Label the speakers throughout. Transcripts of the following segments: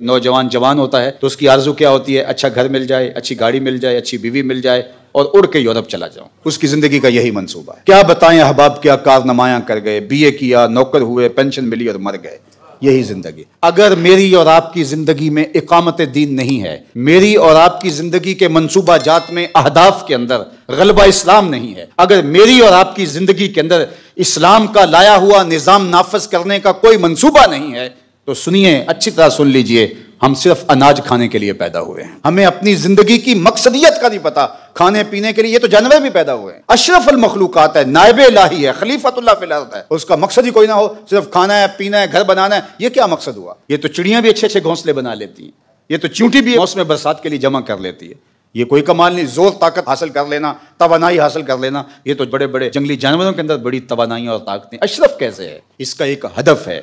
Speaker 1: नौजवान जवान होता है तो उसकी आरजू क्या होती है? अच्छा घर मिल जाए, अच्छी गाड़ी मिल जाए, अच्छी बीवी मिल जाए और उड़ के यूरोप चला जाऊं। उसकी जिंदगी का यही मंसूबा है। क्या बताएं अहबाब, क्या कारनामायां कर गए, बीए किया, नौकर हुए, पेंशन मिली और मर गए। यही जिंदगी। अगर मेरी और आपकी जिंदगी में इकामत दीन नहीं है, मेरी और आपकी जिंदगी के मंसूबा जात में अहदाफ के अंदर गलबा इस्लाम नहीं है, अगर मेरी और आपकी जिंदगी के अंदर इस्लाम का लाया हुआ निजाम नाफज करने का कोई मंसूबा नहीं है, तो सुनिए, अच्छी तरह सुन लीजिए, हम सिर्फ अनाज खाने के लिए पैदा हुए हैं। हमें अपनी जिंदगी की मकसदियत का नहीं पता। खाने पीने के लिए ये तो जानवर भी पैदा हुए हैं। अशरफुल मखलूकात है, नायब इलाही है, खलीफतुल्लाह फिल अर्द है। उसका मकसद ही कोई ना हो, सिर्फ खाना है, पीना है, घर बनाना है। ये क्या मकसद हुआ? ये तो चिड़ियां भी अच्छे अच्छे घोंसले बना लेती हैं, ये तो चींटी भी मौसम बरसात के लिए जमा कर लेती है। ये कोई कमाल नहीं। जोर ताकत हासिल कर लेना, तवानाई हासिल कर लेना, ये तो बड़े बड़े जंगली जानवरों के अंदर बड़ी तवानाई और ताकतें। अशरफ कैसे है? इसका एक हदफ है,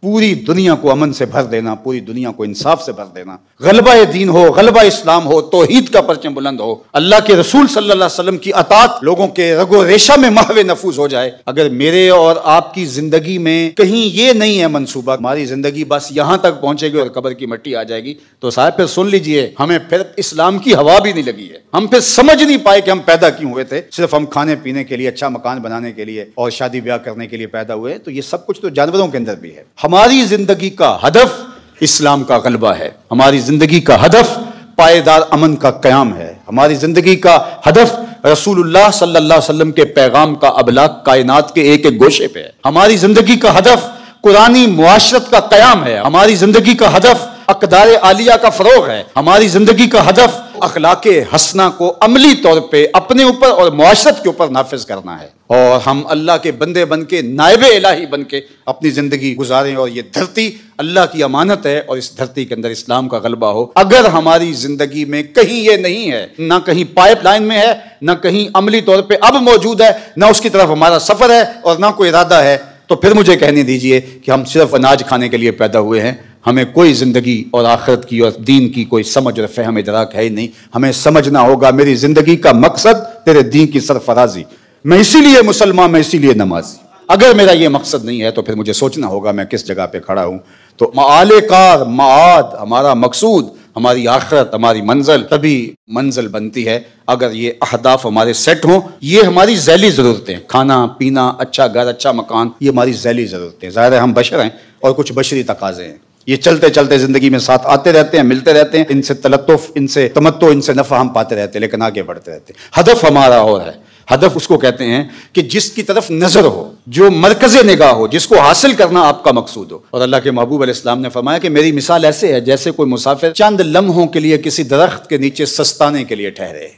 Speaker 1: पूरी दुनिया को अमन से भर देना, पूरी दुनिया को इंसाफ से भर देना। गलबा दीन हो, गलबा इस्लाम हो, तौहीद का परचम बुलंद हो, अल्लाह के रसूल सल्लल्लाहु अलैहि वसल्लम की अतात लोगों के रगो रेशा में महवे नफूज हो जाए। अगर मेरे और आपकी जिंदगी में कहीं ये नहीं है मंसूबा, हमारी जिंदगी बस यहां तक पहुंचेगी और कब्र की मिट्टी आ जाएगी, तो साहब फिर सुन लीजिए, हमें फिर इस्लाम की हवा भी नहीं लगी है। हम फिर समझ नहीं पाए कि हम पैदा क्यों हुए थे। सिर्फ हम खाने पीने के लिए, अच्छा मकान बनाने के लिए और शादी ब्याह करने के लिए पैदा हुए। तो ये सब कुछ तो जानवरों के अंदर भी है। हमारी जिंदगी का हदफ इस्लाम का गलबा है। हमारी जिंदगी का हदफ पायदार अमन का कयाम है। हमारी जिंदगी का हदफ रसूलुल्लाह सल्लल्लाहु अलैहि वसल्लम के पैगाम का अबलाग कायनात के एक एक गोशे पे है। हमारी जिंदगी का हदफ कुरानी मुआशरत का कयाम है। हमारी जिंदगी का हदफ अक़दार आलिया का फरोग है। हमारी जिंदगी का हदफ अखलाके हसना को अमली तौर पे अपने ऊपर और मुआशरत के ऊपर नाफिज करना है, और हम अल्लाह के बंदे बन के, नायब इलाही बन के अपनी जिंदगी गुजारें। और ये धरती अल्लाह की अमानत है और इस धरती के अंदर इस्लाम का गलबा हो। अगर हमारी जिंदगी में कहीं ये नहीं है, ना कहीं पाइपलाइन में है, ना कहीं अमली तौर पे अब मौजूद है, ना उसकी तरफ हमारा सफर है और ना कोई इरादा है, तो फिर मुझे कहने दीजिए कि हम सिर्फ अनाज खाने के लिए पैदा हुए हैं। हमें कोई जिंदगी और आखिरत की और दीन की कोई समझ और फहम इदराक है ही नहीं। हमें समझना होगा मेरी जिंदगी का मकसद तेरे दीन की सरफराजी। मैं इसीलिए मुसलमान, मैं इसीलिए नमाजी। अगर मेरा ये मकसद नहीं है तो फिर मुझे सोचना होगा मैं किस जगह पे खड़ा हूं। तो माले कार माद, हमारा मकसूद, हमारी आखिरत, हमारी मंजिल, तभी मंजिल बनती है अगर ये अहदाफ हमारे सेट हों। ये हमारी ज़ैली ज़रूरतें, खाना पीना, अच्छा घर, अच्छा मकान, ये हमारी ज़ैली ज़रूरतें। ज़ाहिर है हम बशर हैं और कुछ बशरी तकाज़े हैं। ये चलते चलते जिंदगी में साथ आते रहते हैं, मिलते रहते हैं, इनसे तलत्तुफ, इनसे तमत्तो, इनसे नफ़ा हम पाते रहते हैं, लेकिन आगे बढ़ते रहते हैं। हदफ हमारा और है। हदफ उसको कहते हैं कि जिसकी तरफ नजर हो, जो मरकज़े निगाह हो, जिसको हासिल करना आपका मकसूद हो। और अल्लाह के महबूब अलैहिस्सलाम ने फरमाया कि मेरी मिसाल ऐसे है जैसे कोई मुसाफिर चंद लम्हों के लिए किसी दरख्त के नीचे सस्ताने के लिए ठहरे।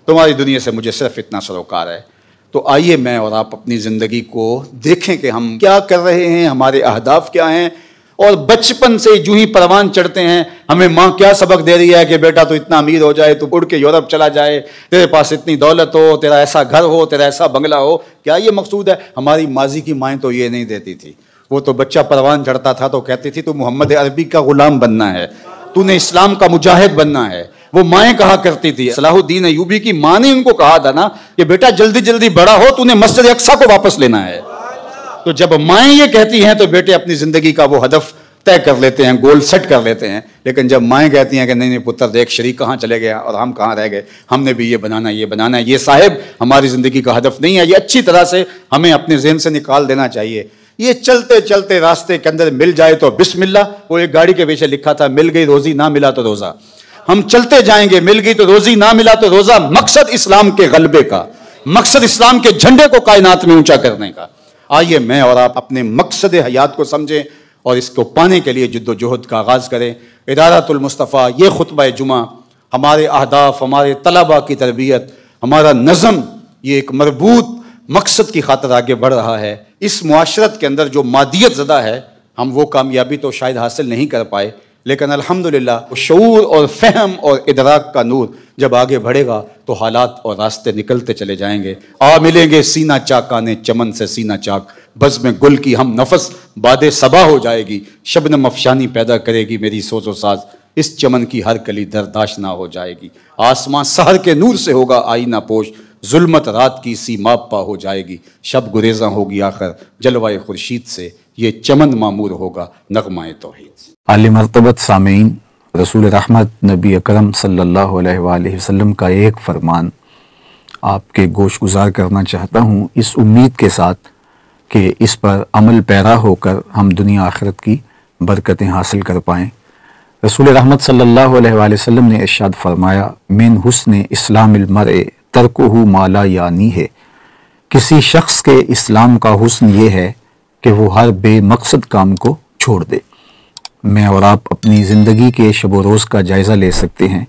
Speaker 1: तुम्हारी दुनिया से मुझे सिर्फ इतना सरोकार है। तो आइए मैं और आप अपनी जिंदगी को देखें कि हम क्या कर रहे हैं, हमारे अहदाफ क्या हैं। और बचपन से जो ही परवान चढ़ते हैं, हमें माँ क्या सबक दे रही है कि बेटा तो इतना अमीर हो जाए, तो उड़ के यूरोप चला जाए, तेरे पास इतनी दौलत हो, तेरा ऐसा घर हो, तेरा ऐसा बंगला हो। क्या ये मकसूद है? हमारी माजी की माएँ तो ये नहीं देती थी। वो तो बच्चा परवान चढ़ता था तो कहती थी तू मोहम्मद अरबी का गुलाम बनना है, तूने इस्लाम का मुजाहिद बनना है। वो माएँ कहा करती थी। सलाहुद्दीन अय्यूबी की माँ ने उनको कहा था ना कि बेटा जल्दी जल्दी बड़ा हो, तूने मस्जिद अक्सा को वापस लेना है। तो जब माएँ ये कहती हैं तो बेटे अपनी जिंदगी का वो हदफ तय कर लेते हैं, गोल सेट कर लेते हैं। लेकिन जब माएँ कहती हैं कि नहीं नहीं पुत्र देख, शरीक कहाँ चले गया और हम कहाँ रह गए, हमने भी ये बनाना है, ये बनाना है, ये साहिब हमारी जिंदगी का हदफ नहीं है। ये अच्छी तरह से हमें अपने ज़हन से निकाल देना चाहिए। ये चलते चलते रास्ते के अंदर मिल जाए तो बिस्मिल्लाह। वो एक गाड़ी के पीछे लिखा था, मिल गई रोजी, ना मिला तो रोजा। हम चलते जाएंगे, मिल गई तो रोजी, ना मिला तो रोजा। मकसद इस्लाम के गलबे का, मकसद इस्लाम के झंडे को कायनात में ऊंचा करने का। आइए मैं और आप अपने मकसद हयात को समझें और इसको पाने के लिए जिद्दोजहद का आगाज़ करें। इदारतुल मुस्तफ़ा, ये खुतबा जुमा हमारे अहदाफ, हमारे तलबा की तरबियत, हमारा नज़म, ये एक मरबूत मकसद की खातिर आगे बढ़ रहा है। इस मुआशरत के अंदर जो मादियत ज़दा है, हम वो कामयाबी तो शायद हासिल नहीं कर पाए, लेकिन अल्हम्दुलिल्लाह शऊर और फ़हम और इदराक का नूर जब आगे बढ़ेगा तो हालात और रास्ते निकलते चले जाएंगे। आ मिलेंगे सीना चाकाने चमन से सीना चाक, बज़ में गुल की हम नफस बादे सबा हो जाएगी। शबनम अफशानी पैदा करेगी मेरी सोचो साज, इस चमन की हर कली दरदाश ना हो जाएगी। आसमां सहर के नूर से होगा आईना पोश, जुल्मत रात की सी मापा हो जाएगी। शब गुरेज़ा होगी आखिर जलवाए खुर्शीद से, ये चमन मामूर होगा नगमाए तौहीद।
Speaker 2: आली मर्तबत सामीन, रसूल रहमत नबी अकरम सल्लल्लाहु अलैहि वसल्लम का एक फरमान आपके गोश गुजार करना चाहता हूँ, इस उम्मीद के साथ कि इस पर अमल पैरा होकर हम दुनिया आखिरत की बरकतें हासिल कर पाएँ। रसूल रहमत सल्लल्लाहु अलैहि वसल्लम ने इरशाद फरमाया, मिन हुस्न इस्लामिल मर्इ तर्कुहु मा ला यानी है। किसी शख्स के इस्लाम का हुस्न ये है कि वो हर बेमकसद काम को छोड़ दे। मैं और आप अपनी ज़िंदगी के शब व रोज़ का जायज़ा ले सकते हैं